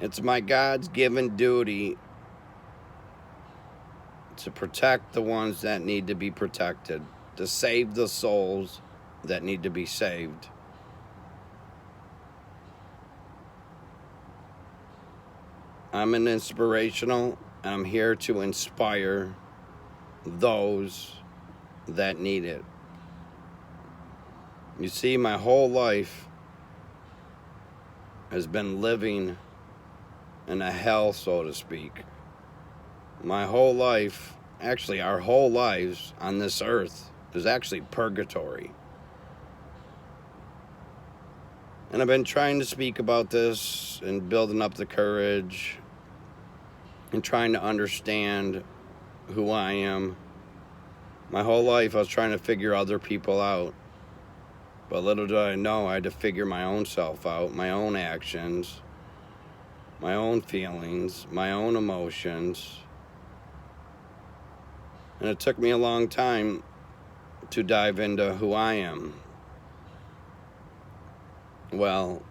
It's my God's given duty to protect the ones that need to be protected, to save the souls that need to be saved. I'm an inspirational, and I'm here to inspire those that need it. You see, my whole life has been living in a hell, so to speak. My whole life, actually our whole lives on this earth, is actually purgatory. And I've been trying to speak about this and building up the courage and trying to understand who I am. My whole life I was trying to figure other people out. But little did I know I had to figure my own self out, my own actions, my own feelings, my own emotions. And it took me a long time to dive into who I am. Well,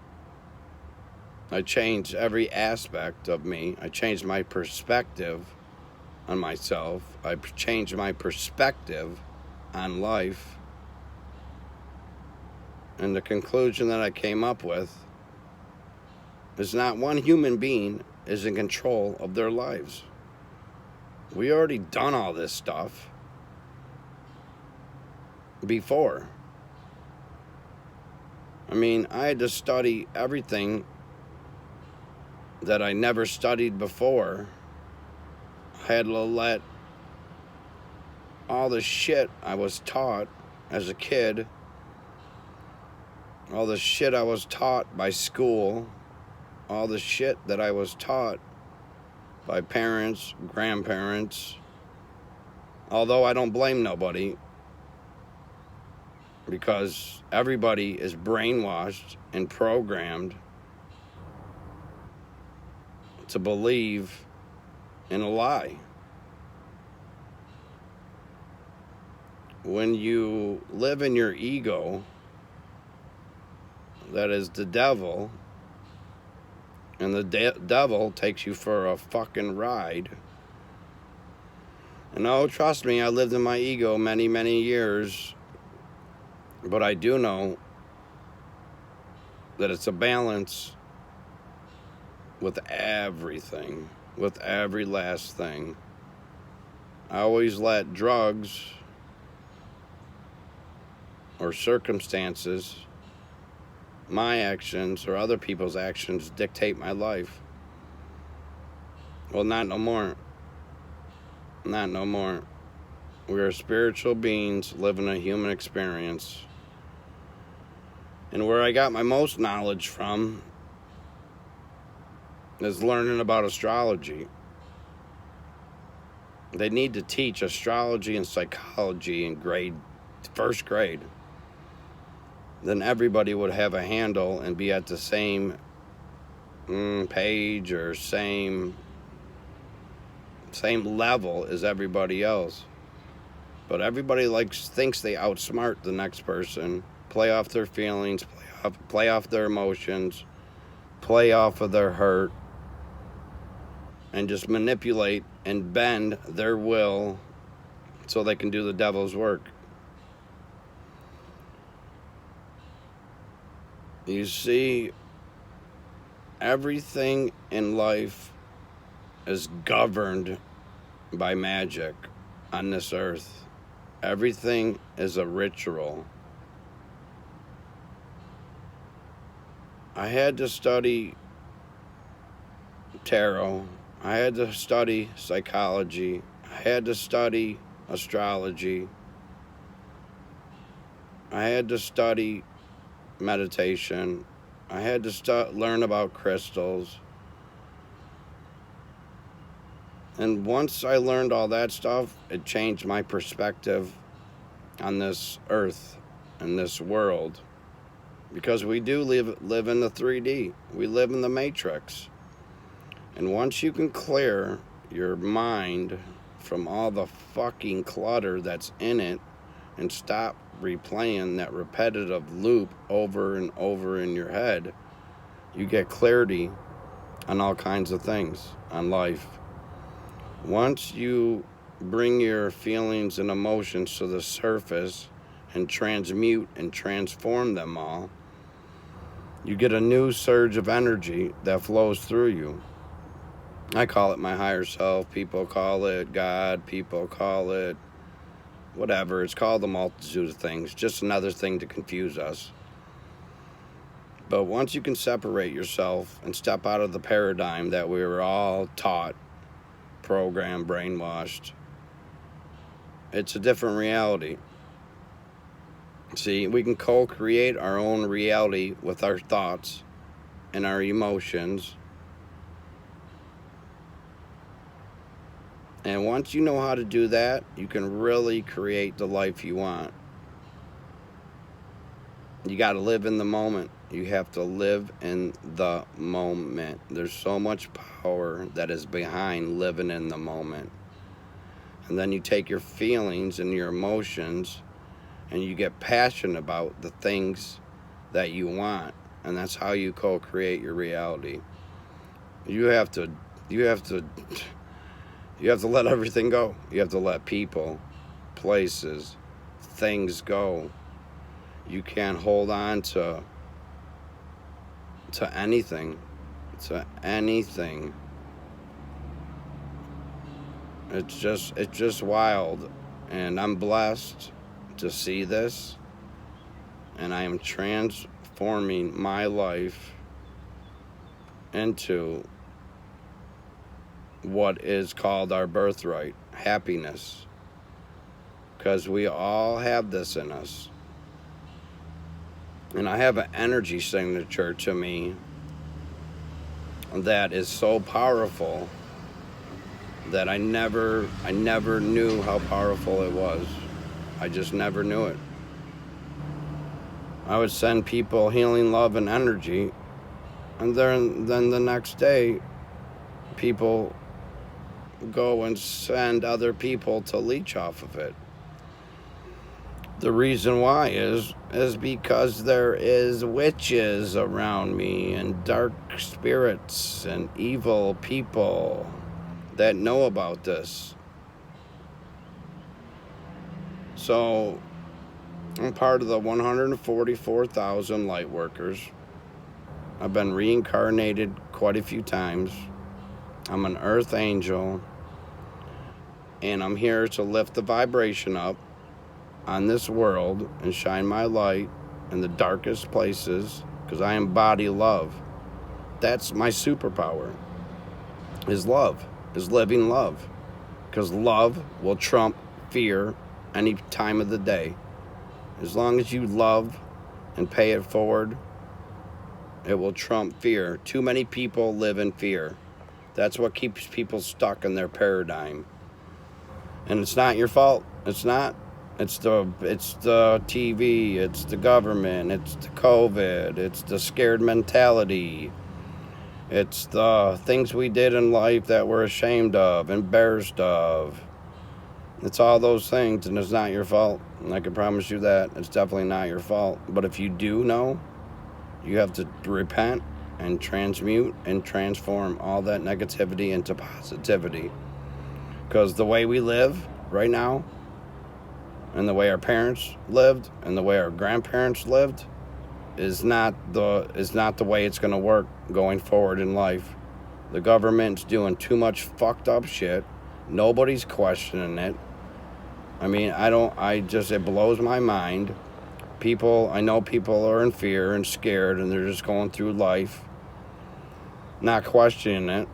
I changed every aspect of me. I changed my perspective on myself. I changed my perspective on life. And the conclusion that I came up with is not one human being is in control of their lives. We already done all this stuff before. I mean, I had to study everything that I never studied before. I had to let all the shit I was taught as a kid, all the shit I was taught by school, all the shit that I was taught by parents, grandparents, although I don't blame nobody, because everybody is brainwashed and programmed to believe in a lie. When you live in your ego, that is the devil, and the devil takes you for a fucking ride. And oh, trust me, I lived in my ego many, many years, but I do know that it's a balance with everything, with every last thing. I always let drugs or circumstances, my actions or other people's actions, dictate my life. Well, not no more. Not no more. We are spiritual beings living a human experience. And where I got my most knowledge from is learning about astrology. They need to teach astrology and psychology in first grade. Then everybody would have a handle and be at the same page or same level as everybody else. But everybody thinks they outsmart the next person, play off their feelings, play off their emotions, play off of their hurt, and just manipulate and bend their will so they can do the devil's work. You see, everything in life is governed by magic on this earth. Everything is a ritual. I had to study tarot. I had to study psychology. I had to study astrology. I had to study meditation. I had to learn about crystals. And once I learned all that stuff, it changed my perspective on this earth and this world. Because we do live in the 3D. We live in the Matrix. And once you can clear your mind from all the fucking clutter that's in it and stop replaying that repetitive loop over and over in your head, you get clarity on all kinds of things on life. Once you bring your feelings and emotions to the surface and transmute and transform them all, you get a new surge of energy that flows through you. I call it my higher self. People call it God. People call it whatever. It's called a multitude of things. Just another thing to confuse us. But once you can separate yourself and step out of the paradigm that we were all taught, programmed, brainwashed, it's a different reality. See, we can co-create our own reality with our thoughts and our emotions. And once you know how to do that, you can really create the life you want. You got to live in the moment. You have to live in the moment. There's so much power that is behind living in the moment. And then you take your feelings and your emotions and you get passionate about the things that you want. And that's how you co-create your reality. You have to let everything go. You have to let people, places, things go. You can't hold on to anything. It's just wild. And I'm blessed to see this. And I am transforming my life into what is called our birthright, happiness. Because we all have this in us. And I have an energy signature to me that is so powerful that I never knew how powerful it was. I just never knew it. I would send people healing love and energy, and then the next day, people go and send other people to leech off of it. The reason why is because there is witches around me and dark spirits and evil people that know about this. So I'm part of the 144,000 light workers. I've been reincarnated quite a few times. I'm an earth angel, and I'm here to lift the vibration up on this world and shine my light in the darkest places, because I embody love. That's my superpower, is love, is living love, because love will trump fear any time of the day. As long as you love and pay it forward, it will trump fear. Too many people live in fear. That's what keeps people stuck in their paradigm. And it's not your fault. It's not. It's the TV, it's the government, it's the COVID, it's the scared mentality. It's the things we did in life that we're ashamed of, embarrassed of. It's all those things, and it's not your fault. And I can promise you that. It's definitely not your fault. But if you do know, you have to repent and transmute and transform all that negativity into positivity. Because the way we live right now, and the way our parents lived, and the way our grandparents lived, is not the way it's going to work going forward in life. The government's doing too much fucked up shit. Nobody's questioning it. I mean, it blows my mind. I know people are in fear and scared, and they're just going through life, not questioning it.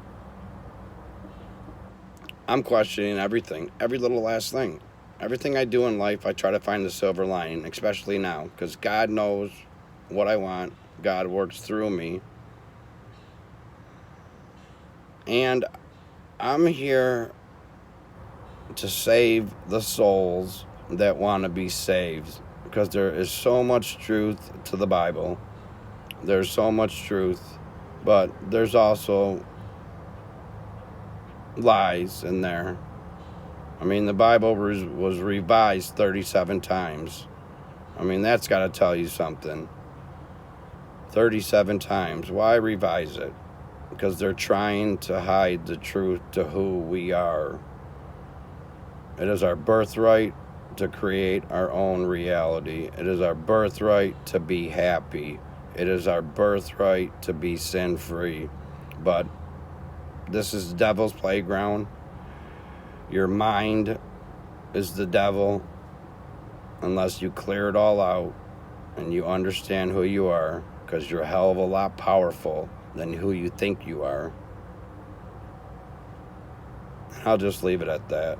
I'm questioning everything, every little last thing. Everything I do in life, I try to find the silver lining, especially now, because God knows what I want. God works through me. And I'm here to save the souls that want to be saved, because there is so much truth to the Bible. There's so much truth, but there's also lies in there. I mean, the Bible was revised 37 times. I mean, that's got to tell you something. 37 times. Why revise it? because they're trying to hide the truth to who we are. It is our birthright to create our own reality. It is our birthright to be happy. It is our birthright to be sin-free. But this is the devil's playground. Your mind is the devil unless you clear it all out and you understand who you are, because you're a hell of a lot powerful than who you think you are. I'll just leave it at that.